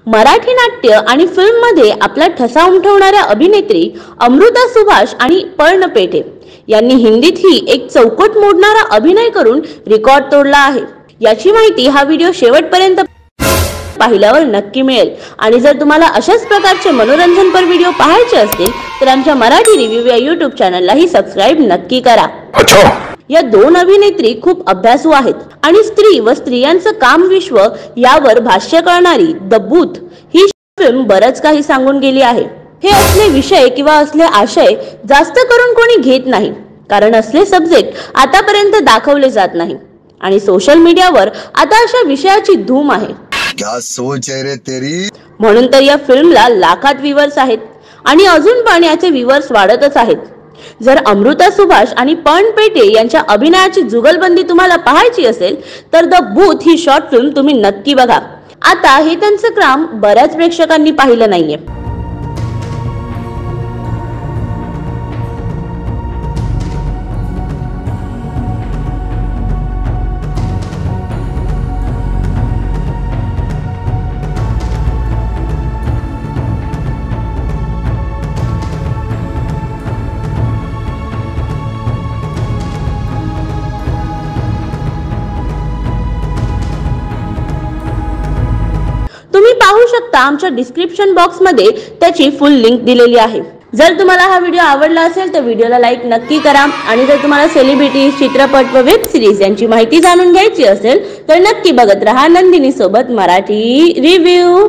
मराठी नाट्य आणि फिल्म मध्ये आपला ठसा उमटवणाऱ्या अभिनेत्री अमृता सुभाष आणि पर्ण पेठे यांनी हिंदीतही एक चौकट मोडणारा अभिनय करून रेकॉर्ड तोडला आहे। याची माहिती हा व्हिडिओ शेवटपर्यंत पाहिल्यावर नक्की मिळेल। आणि जर तुम्हाला अशाच प्रकारचे मनोरंजनपर व्हिडिओ पाहायचे असतील तर आमच्या मराठी रिव्ह्यू या YouTube चॅनललाही सबस्क्राइब नक्की करा। या दोन अभिनेत्री खूप अभ्यासू आहेत आणि स्त्री व स्त्रियांचं काम विश्व यावर भाष्य करणारी द बूथ ही फिल्म बरंच काही सांगून गेली आहे। हे असले विषय किंवा असले आशय जास्त करून कोणी घेत नाही, कारण असले सब्जेक्ट आतापर्यंत दाखवले जात नाही आणि सोशल मीडियावर आता अशा विषयाची धूम आहे। क्या सोच है रे तेरी? म्हणून तर या फिल्मला लाखात व्ह्यूअर्स आहेत आणि अजून पण याचे व्ह्यूअर्स वाढतच आहेत। जर अमृता सुभाष आणि पर्ण पेठे यांच्या अभिनयाची जुगलबंदी तुम्हाला पाहायची असेल तर the booth he short film तुम्ही नक्की बघा। आता हे त्यांचं काम बऱ्याच प्रेक्षकांनी पाहिलं नाहीये। तुम्ही पाहू शकता आमच्या डिस्क्रिप्शन बॉक्स मध्ये त्याची फुल लिंक दिलेली आहे। जर तुम्हाला हा व्हिडिओ आवडला असेल तर व्हिडिओला लाईक नक्की करा आणि जर तुम्हाला सेलिब्रिटी, चित्रपट व वेब सिरीज यांची माहिती जाणून घ्यायची असेल तर नक्की बघत रहा नंदिनी सोबत मराठी रिव्ह्यू।